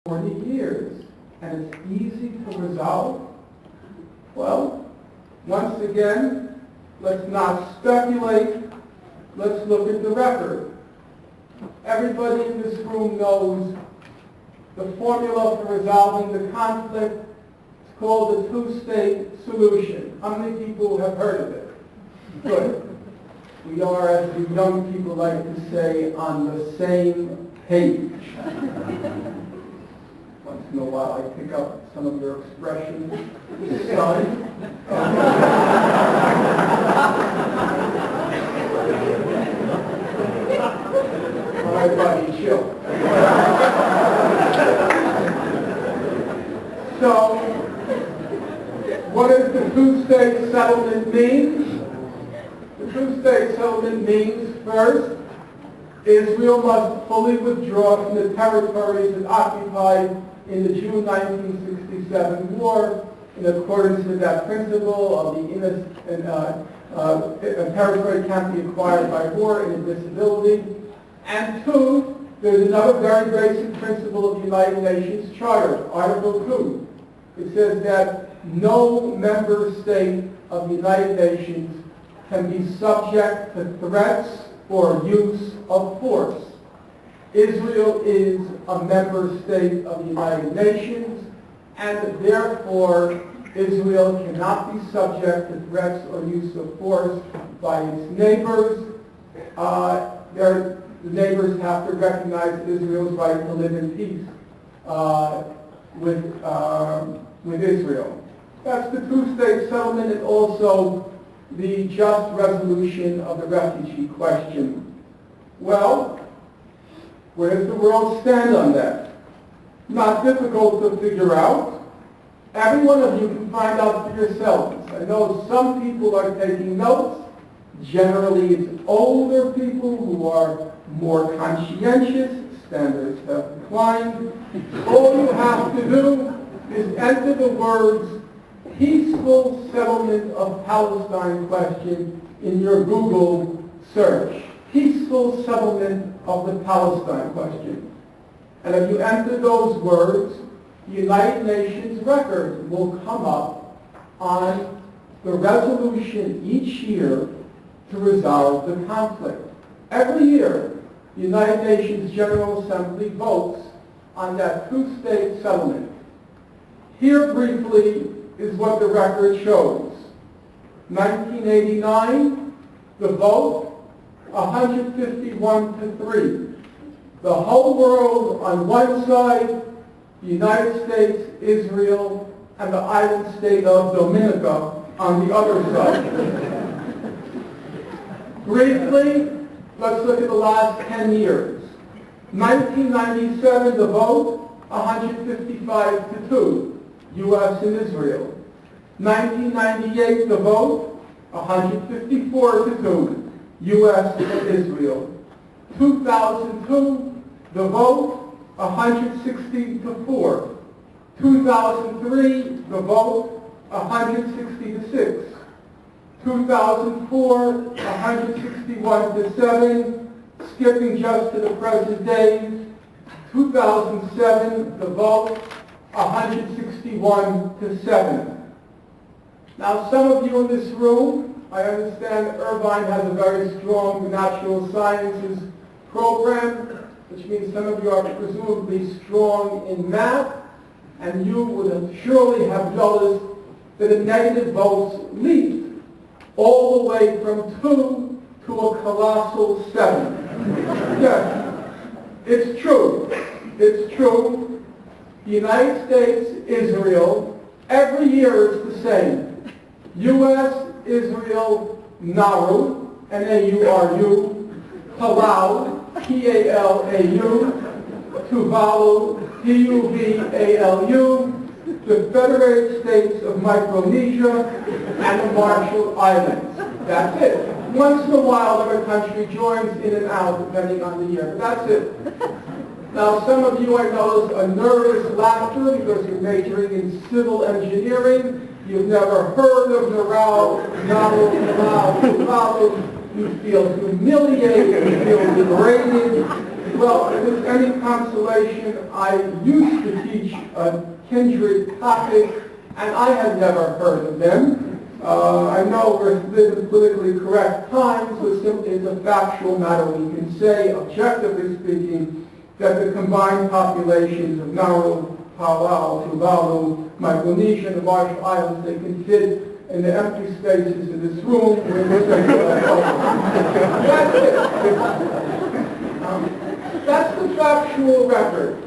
40 years, and it's easy to resolve? Well, once again, let's not speculate. Let's look at the record. Everybody in this room knows the formula for resolving the conflict. It's called the two-state solution. How many people have heard of it? Good. We are, as the young people like to say, on the same page. Once in a while I pick up some of your expressions. Son. All right, buddy, chill. So, what does the two-state settlement mean? The two-state settlement means, first, Israel must fully withdraw from the territories it occupied in the June 1967 war, in accordance with that principle of a territory can't be acquired by war and indivisibility. And two, there's another very basic principle of the United Nations Charter, Article 2. It says that no member state of the United Nations can be subject to threats or use of force. Israel is a member state of the United Nations, and therefore Israel cannot be subject to threats or use of force by its neighbors. The neighbors have to recognize Israel's right to live in peace with Israel. That's the two-state settlement, and also the just resolution of the refugee question. Well, where does the world stand on that? Not difficult to figure out. Every one of you can find out for yourselves. I know some people are taking notes. Generally, it's older people who are more conscientious. Standards have declined. All you have to do is enter the words peaceful settlement of Palestine question in your Google search. Peaceful settlement of the Palestine question. And if you enter those words, the United Nations record will come up on the resolution each year to resolve the conflict. Every year, the United Nations General Assembly votes on that two-state settlement. Here briefly is what the record shows. 1989, the vote, 151 to 3. The whole world on one side, the United States, Israel, and the island state of Dominica on the other side. Briefly, let's look at the last 10 years. 1997, the vote, 155 to 2. U.S. and Israel. 1998, the vote, 154 to 2, U.S. and Israel. 2002, the vote, 160 to 4. 2003, the vote, 160 to 6. 2004, 161 to 7. Skipping just to the present days. 2007, the vote, 161 to 7. Now, some of you in this room, I understand Irvine has a very strong natural sciences program, which means some of you are presumably strong in math, and you would surely have noticed that the negative votes leaped all the way from 2 to a colossal 7. Yes, it's true. It's true. The United States, Israel, every year is the same. U.S., Israel, Nauru, N-A-U-R-U, Palau, P-A-L-A-U, Tuvalu, T-U-V-A-L-U, the Federated States of Micronesia, and the Marshall Islands. That's it. Once in a while, another country joins in and out, depending on the year. But that's it. Now, some of you, I notice, are nervous laughter because you're majoring in civil engineering. You've never heard of Nauru. You feel humiliated, you feel degraded. Well, if it's any consolation, I used to teach a kindred topic, and I had never heard of them. I know we're living politically correct times, but simply it's a factual matter. We can say, objectively speaking, that the combined populations of Nauru, Palau, Tuvalu, Micronesia, and the Marshall Islands, they can fit in the empty spaces in this room. That's it. That's the factual record.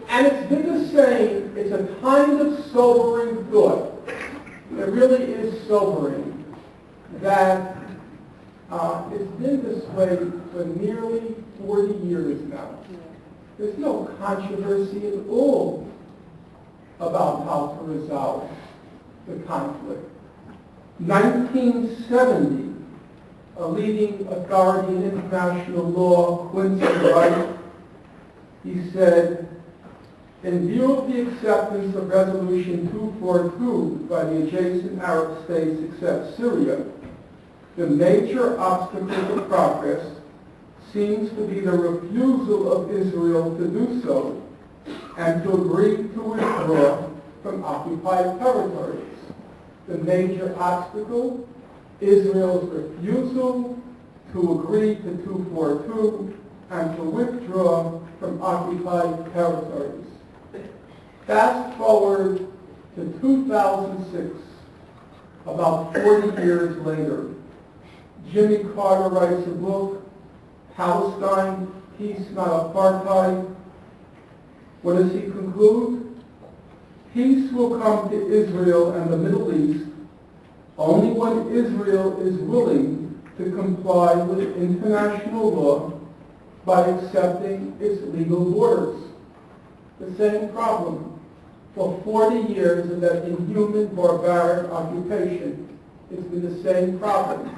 And it's been the same. It's a kind of sobering thought. It really is sobering that it's been this way for nearly 40 years now. There's no controversy at all about how to resolve the conflict. 1970, a leading authority in international law, Quincy Wright, he said, in view of the acceptance of Resolution 242 by the adjacent Arab states except Syria, the major obstacle to progress seems to be the refusal of Israel to do so and to agree to withdraw from occupied territories. The major obstacle, Israel's refusal to agree to 242 and to withdraw from occupied territories. Fast forward to 2006, about 40 years later. Jimmy Carter writes a book, Palestine, Peace Not Apartheid. What does he conclude? Peace will come to Israel and the Middle East only when Israel is willing to comply with international law by accepting its legal borders. The same problem. For 40 years of that inhuman, barbaric occupation, it's been the same problem.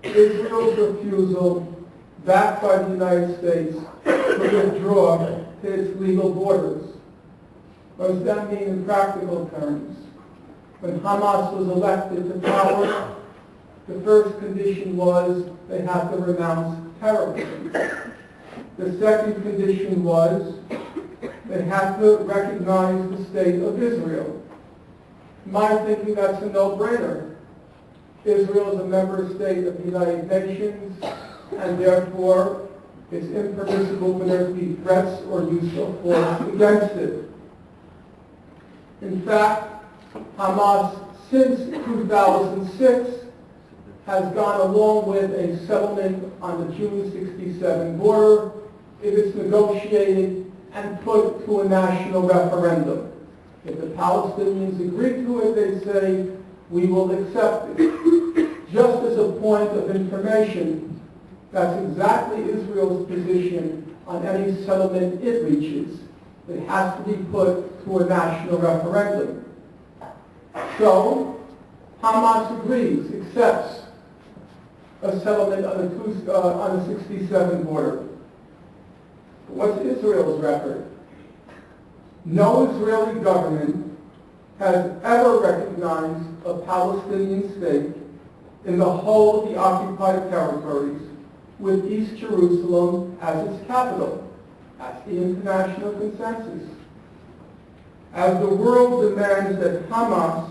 Israel's refusal, backed by the United States, to withdraw to its legal borders. What does that mean in practical terms? When Hamas was elected to power, the first condition was they had to renounce terrorism. The second condition was they had to recognize the state of Israel. My thinking, that's a no-brainer. Israel is a member state of the United Nations, and therefore it's impermissible for there to be threats or use of force against it. In fact, Hamas, since 2006, has gone along with a settlement on the June 67 border if it's negotiated and put to a national referendum. If the Palestinians agree to it, they say, we will accept it. Just as a point of information, that's exactly Israel's position on any settlement it reaches. It has to be put to a national referendum. So, Hamas agrees, accepts a settlement on the 67 border. What's Israel's record? No Israeli government has ever recognized a Palestinian state in the whole of the occupied territories with East Jerusalem as its capital. That's the international consensus. As the world demands that Hamas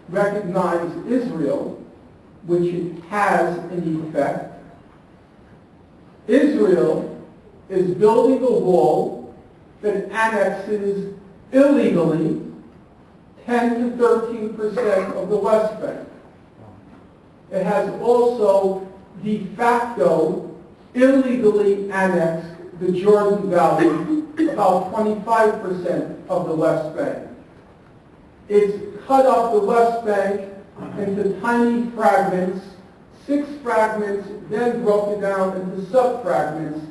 recognize Israel, which it has in effect, Israel is building a wall that annexes illegally 10 to 13% of the West Bank. It has also de facto illegally annexed the Jordan Valley, about 25% of the West Bank. It's cut up the West Bank into tiny fragments, 6 fragments, then broken down into sub-fragments,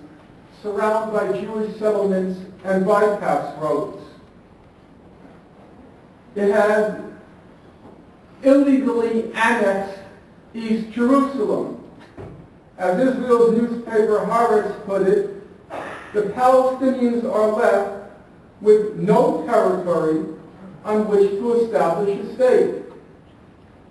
surrounded by Jewish settlements and bypass roads. It has illegally annexed East Jerusalem. As Israel's newspaper Haaretz put it, the Palestinians are left with no territory on which to establish a state.